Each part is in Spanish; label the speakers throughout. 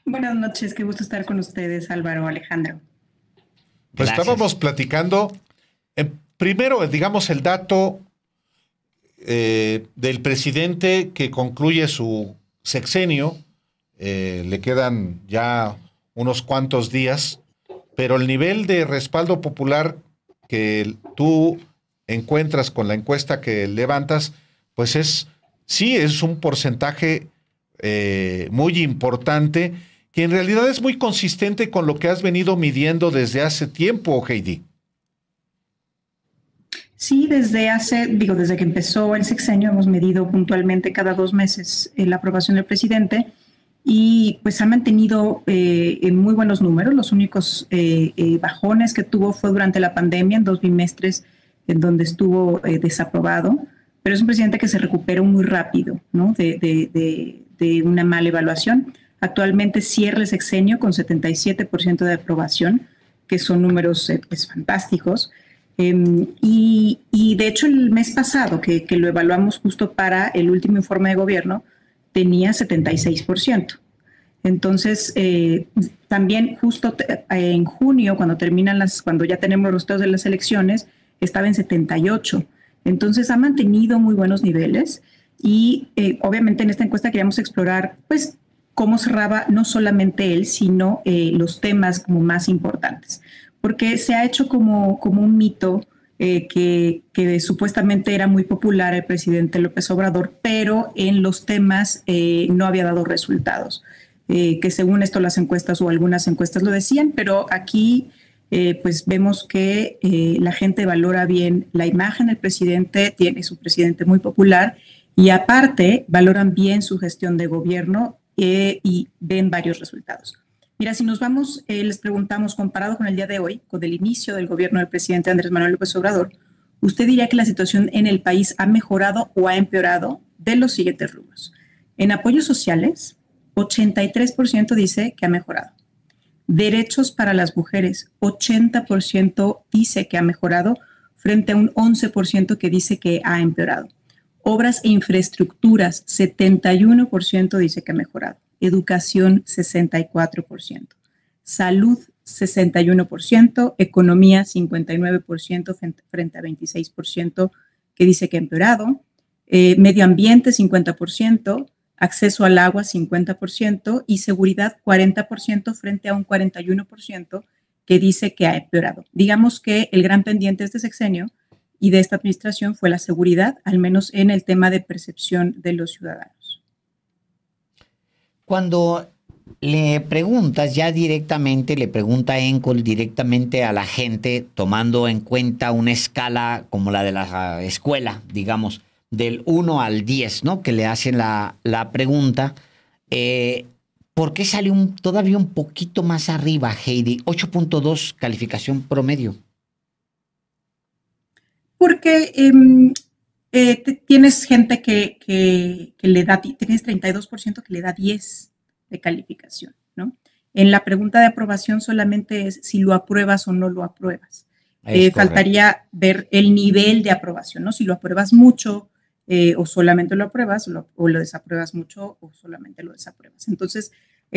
Speaker 1: Buenas noches, qué gusto estar con ustedes, Álvaro, Alejandro.
Speaker 2: Pues
Speaker 3: Gracias.
Speaker 2: estábamos platicando, primero, digamos, el dato del presidente que concluye su sexenio. Le quedan ya unos cuantos días, pero el nivel de respaldo popular que tú encuentras con la encuesta que levantas, pues sí, es un porcentaje muy importante, que en realidad es muy consistente con lo que has venido midiendo desde hace tiempo, Heidi.
Speaker 1: Sí, desde que empezó el sexenio hemos medido puntualmente cada 2 meses la aprobación del presidente y pues ha mantenido en muy buenos números. Los únicos bajones que tuvo fue durante la pandemia, en 2 bimestres en donde estuvo desaprobado, pero es un presidente que se recuperó muy rápido, ¿no? De una mala evaluación. Actualmente cierra el sexenio con 77% de aprobación, que son números pues, fantásticos. Y de hecho el mes pasado, que lo evaluamos justo para el último informe de gobierno, tenía 76%. Entonces, también justo en junio, cuando ya tenemos los resultados de las elecciones, estaba en 78. Entonces, ha mantenido muy buenos niveles y obviamente en esta encuesta queríamos explorar, pues, cómo cerraba no solamente él, sino los temas como más importantes. Porque se ha hecho como un mito que supuestamente era muy popular el presidente López Obrador, pero en los temas no había dado resultados. Que según esto las encuestas o algunas encuestas lo decían, pero aquí pues vemos que la gente valora bien la imagen del presidente, es un presidente muy popular y aparte valoran bien su gestión de gobierno y ven varios resultados. Mira, si nos vamos, les preguntamos, comparado con el día de hoy, con el inicio del gobierno del presidente Andrés Manuel López Obrador, ¿usted diría que la situación en el país ha mejorado o ha empeorado? De los siguientes rubros. En apoyos sociales, 83% dice que ha mejorado. Derechos para las mujeres, 80% dice que ha mejorado frente a un 11% que dice que ha empeorado. Obras e infraestructuras, 71% dice que ha mejorado. Educación, 64%. Salud, 61%. Economía, 59% frente a 26% que dice que ha empeorado. Medio ambiente, 50%. Acceso al agua 50% y seguridad 40% frente a un 41% que dice que ha empeorado. Digamos que el gran pendiente de este sexenio y de esta administración fue la seguridad, al menos en el tema de percepción de los ciudadanos.
Speaker 3: Cuando le preguntas ya directamente, le pregunta Encol directamente a la gente, tomando en cuenta una escala como la de la escuela, digamos, del 1 al 10, ¿no? Que le hacen la pregunta. ¿Por qué sale todavía un poquito más arriba, Heidi? 8.2 calificación promedio.
Speaker 1: Porque tienes gente que le da, tienes 32% que le da 10 de calificación, ¿no? En la pregunta de aprobación solamente es si lo apruebas o no lo apruebas. Faltaría ver el nivel de aprobación, ¿no? Si lo apruebas mucho o solamente lo apruebas o lo desapruebas mucho o solamente lo desapruebas. Entonces,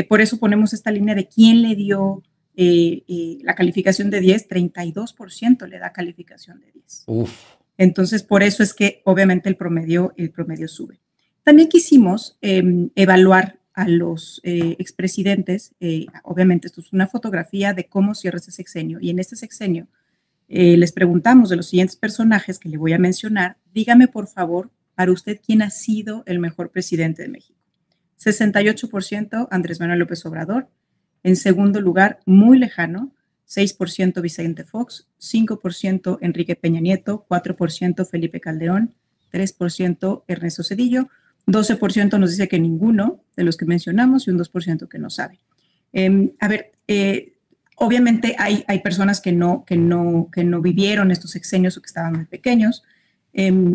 Speaker 1: por eso ponemos esta línea de quién le dio la calificación de 10, 32% le da calificación de 10.
Speaker 3: Uf.
Speaker 1: Entonces, por eso es que obviamente el promedio sube. También quisimos evaluar a los expresidentes. Obviamente, esto es una fotografía de cómo cierra este sexenio. Y en este sexenio les preguntamos de los siguientes personajes que le voy a mencionar. Dígame, por favor, para usted, ¿quién ha sido el mejor presidente de México? 68% Andrés Manuel López Obrador. En segundo lugar, muy lejano, 6% Vicente Fox, 5% Enrique Peña Nieto, 4% Felipe Calderón, 3% Ernesto Zedillo, 12% nos dice que ninguno de los que mencionamos y un 2% que no sabe. Obviamente hay personas que no vivieron estos sexenios o que estaban muy pequeños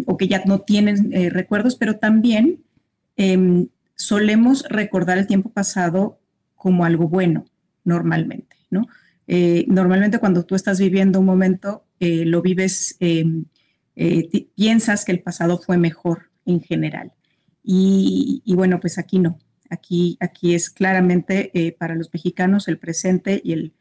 Speaker 1: o que ya no tienen recuerdos, pero también solemos recordar el tiempo pasado como algo bueno, normalmente, ¿no? Normalmente cuando tú estás viviendo un momento, lo vives, piensas que el pasado fue mejor en general. Y bueno, pues aquí no. Aquí es claramente para los mexicanos el presente y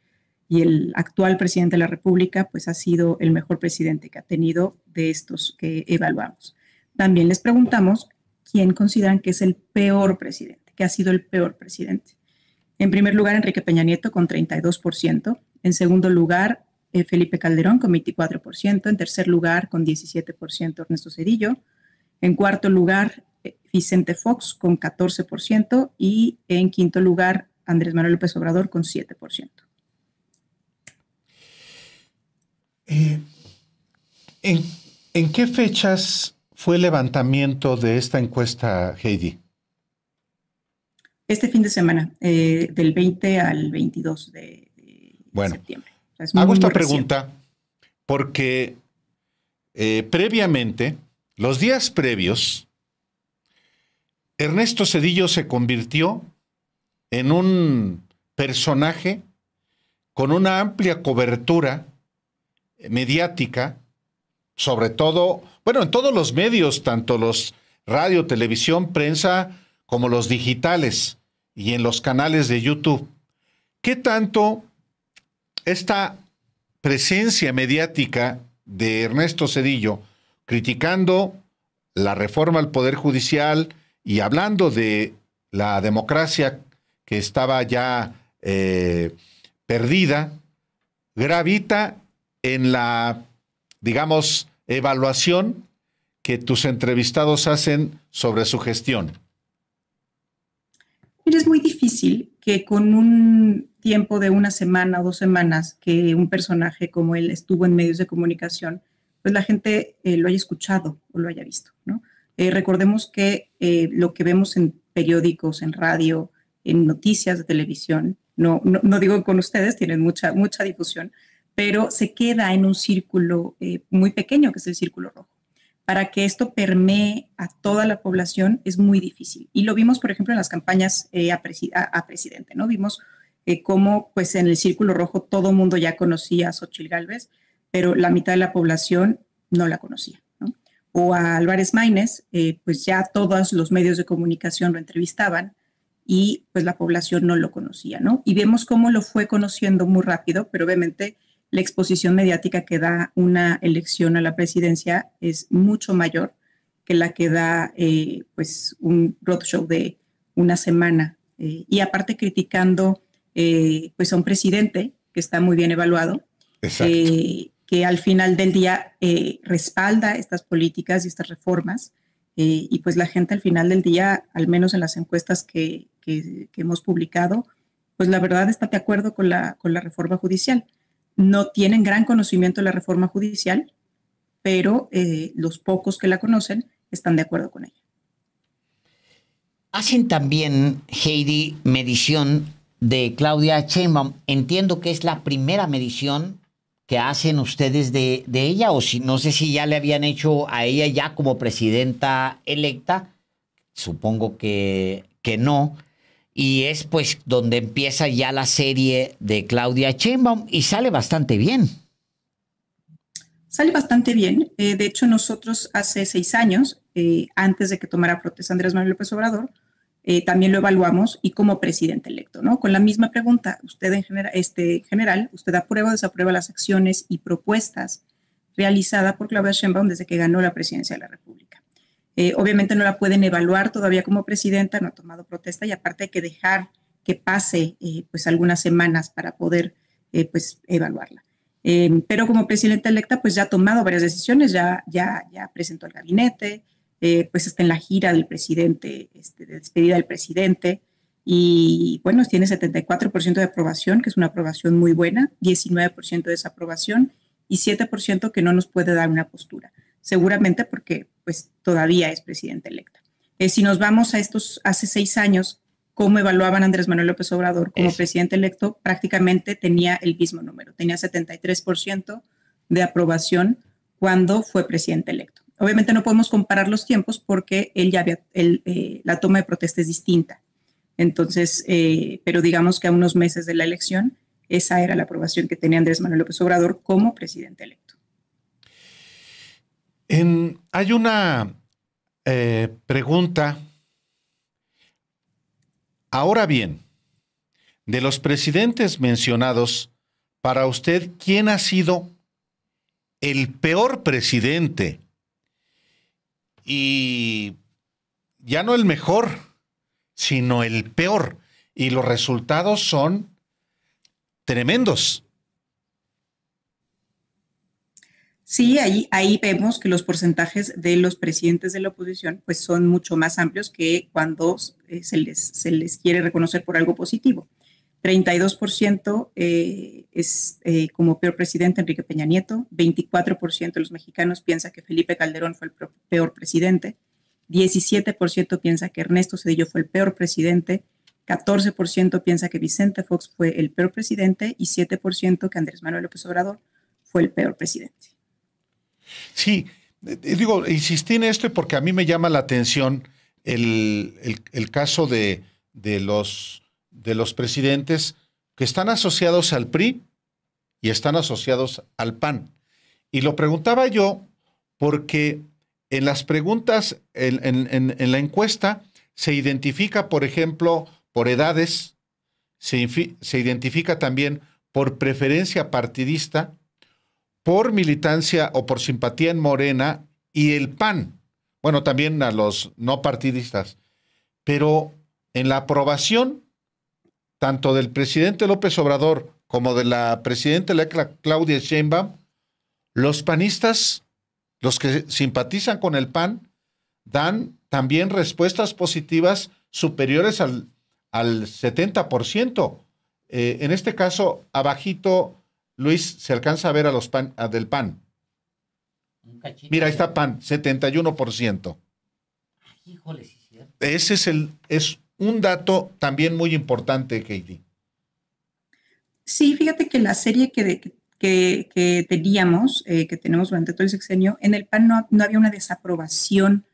Speaker 1: el actual presidente de la República, pues ha sido el mejor presidente que ha tenido de estos que evaluamos. También les preguntamos quién consideran que es el peor presidente, que ha sido el peor presidente. En primer lugar, Enrique Peña Nieto con 32%. En segundo lugar, Felipe Calderón con 24%. En tercer lugar, con 17%, Ernesto Zedillo. En cuarto lugar, Vicente Fox con 14%. Y en quinto lugar, Andrés Manuel López Obrador con 7%.
Speaker 2: ¿En qué fechas fue el levantamiento de esta encuesta, Heidi?
Speaker 1: Este fin de semana, del 20 al 22 de septiembre. O sea,
Speaker 2: hago esta pregunta porque previamente, los días previos, Ernesto Zedillo se convirtió en un personaje con una amplia cobertura mediática, sobre todo, bueno, en todos los medios, tanto los radio, televisión, prensa, como los digitales y en los canales de YouTube. ¿Qué tanto esta presencia mediática de Ernesto Zedillo criticando la reforma al Poder Judicial y hablando de la democracia que estaba ya perdida, gravita en la, digamos, evaluación que tus entrevistados hacen sobre su gestión?
Speaker 1: Mira, es muy difícil que con un tiempo de una semana o 2 semanas que un personaje como él estuvo en medios de comunicación, pues la gente lo haya escuchado o lo haya visto, ¿no? Recordemos que lo que vemos en periódicos, en radio, en noticias de televisión, no digo con ustedes, tienen mucha difusión, pero se queda en un círculo muy pequeño, que es el círculo rojo. Para que esto permee a toda la población es muy difícil. Y lo vimos, por ejemplo, en las campañas a presidente, ¿no? Vimos cómo, pues, en el círculo rojo todo el mundo ya conocía a Xóchitl Gálvez, pero la mitad de la población no la conocía, ¿no? O a Álvarez Maínez, pues ya todos los medios de comunicación lo entrevistaban y pues la población no lo conocía, ¿no? Y vemos cómo lo fue conociendo muy rápido, pero obviamente la exposición mediática que da una elección a la presidencia es mucho mayor que la que da pues un roadshow de una semana. Y aparte criticando pues a un presidente que está muy bien evaluado, que al final del día respalda estas políticas y estas reformas. Y pues la gente al final del día, al menos en las encuestas que hemos publicado, pues la verdad está de acuerdo con la reforma judicial. No tienen gran conocimiento de la reforma judicial, pero los pocos que la conocen están de acuerdo con ella.
Speaker 3: Hacen también, Heidi, medición de Claudia Sheinbaum. Entiendo que es la primera medición que hacen ustedes de ella, o si no sé si ya le habían hecho a ella ya como presidenta electa. Supongo que no. Y es pues donde empieza ya la serie de Claudia Sheinbaum y sale bastante bien.
Speaker 1: Sale bastante bien. De hecho, nosotros hace 6 años, antes de que tomara protesta Andrés Manuel López Obrador, también lo evaluamos y como presidente electo, ¿no? Con la misma pregunta, usted en general, ¿usted aprueba o desaprueba las acciones y propuestas realizadas por Claudia Sheinbaum desde que ganó la presidencia de la República? Obviamente no la pueden evaluar todavía como presidenta, no ha tomado protesta y aparte hay que dejar que pase pues algunas semanas para poder pues evaluarla. Pero como presidenta electa pues ya ha tomado varias decisiones, ya presentó el gabinete, pues está en la gira del presidente, de despedida del presidente y bueno, tiene 74% de aprobación, que es una aprobación muy buena, 19% de desaprobación y 7% que no nos puede dar una postura. Seguramente porque pues todavía es presidenta electa. Si nos vamos a estos hace 6 años, cómo evaluaban a Andrés Manuel López Obrador como presidente electo, prácticamente tenía el mismo número, tenía 73% de aprobación cuando fue presidente electo. Obviamente no podemos comparar los tiempos porque la toma de protesta es distinta. Entonces, pero digamos que a unos meses de la elección, esa era la aprobación que tenía Andrés Manuel López Obrador como presidente electo.
Speaker 2: Hay una pregunta Ahora bien, de los presidentes mencionados, para usted, ¿quién ha sido el peor presidente? Y ya no el mejor, sino el peor. Y los resultados son tremendos.
Speaker 1: Sí, ahí vemos que los porcentajes de los presidentes de la oposición pues son mucho más amplios que cuando se les quiere reconocer por algo positivo. 32% es como peor presidente Enrique Peña Nieto, 24% de los mexicanos piensa que Felipe Calderón fue el peor presidente, 17% piensa que Ernesto Zedillo fue el peor presidente, 14% piensa que Vicente Fox fue el peor presidente y 7% que Andrés Manuel López Obrador fue el peor presidente.
Speaker 2: Sí, digo, insistí en esto porque a mí me llama la atención el caso de los presidentes que están asociados al PRI y están asociados al PAN. Y lo preguntaba yo porque en las preguntas, en la encuesta, se identifica, por ejemplo, por edades, se identifica también por preferencia partidista, por militancia o por simpatía en Morena y el PAN. Bueno, también a los no partidistas. Pero en la aprobación, tanto del presidente López Obrador como de la presidenta Claudia Sheinbaum, los panistas, los que simpatizan con el PAN, dan también respuestas positivas superiores al 70%. En este caso, abajito, Luis, se alcanza a ver a los del PAN. Mira, ahí está PAN, 71%.
Speaker 3: Híjole, sí, cierto.
Speaker 2: Ese es un dato también muy importante, Katie.
Speaker 1: Sí, fíjate que la serie que teníamos, que tenemos durante todo el sexenio, en el PAN no había una desaprobación.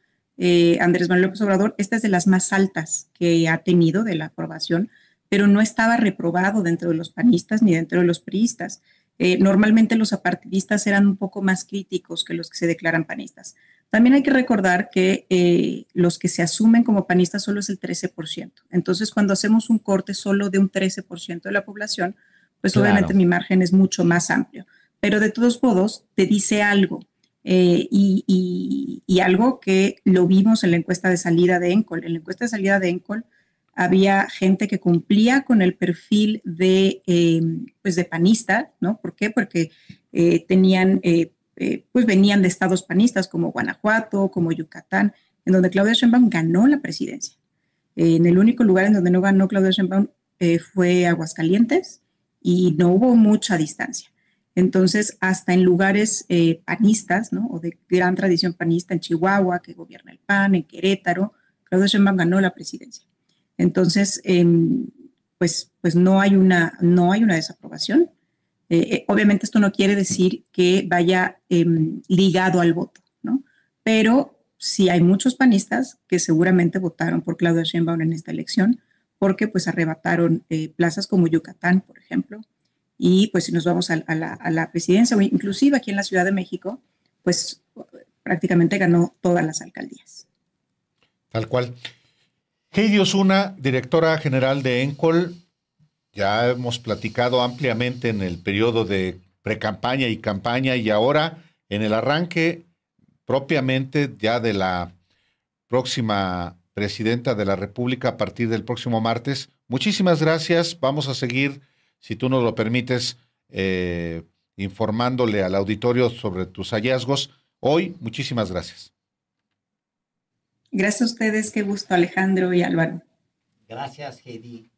Speaker 1: Andrés Manuel López Obrador, esta es de las más altas que ha tenido de la aprobación, pero no estaba reprobado dentro de los panistas ni dentro de los priistas. Normalmente los apartidistas eran un poco más críticos que los que se declaran panistas. También hay que recordar que los que se asumen como panistas solo es el 13%. Entonces, cuando hacemos un corte solo de un 13% de la población, pues claro, obviamente mi margen es mucho más amplio. Pero de todos modos, te dice algo. Y algo que lo vimos en la encuesta de salida de ENCOL. En la encuesta de salida de ENCOL había gente que cumplía con el perfil pues de panista, ¿no? ¿Por qué? Porque pues venían de estados panistas como Guanajuato, como Yucatán, en donde Claudia Sheinbaum ganó la presidencia. En el único lugar en donde no ganó Claudia Sheinbaum fue Aguascalientes y no hubo mucha distancia. Entonces, hasta en lugares panistas, ¿no? O de gran tradición panista, en Chihuahua, que gobierna el PAN, en Querétaro, Claudia Sheinbaum ganó la presidencia. Entonces, pues no hay una desaprobación. Obviamente esto no quiere decir que vaya ligado al voto, ¿no? Pero sí hay muchos panistas que seguramente votaron por Claudia Sheinbaum en esta elección porque pues arrebataron plazas como Yucatán, por ejemplo. Y pues si nos vamos a la presidencia o inclusive aquí en la Ciudad de México, pues prácticamente ganó todas las alcaldías.
Speaker 2: Tal cual. Heidi Osuna, directora general de ENCOL, ya hemos platicado ampliamente en el periodo de precampaña y campaña y ahora en el arranque propiamente ya de la próxima presidenta de la República a partir del próximo martes. Muchísimas gracias. Vamos a seguir, si tú nos lo permites, informándole al auditorio sobre tus hallazgos. Hoy, muchísimas gracias.
Speaker 1: Gracias a ustedes, qué gusto, Alejandro y Álvaro.
Speaker 3: Gracias, Heidi.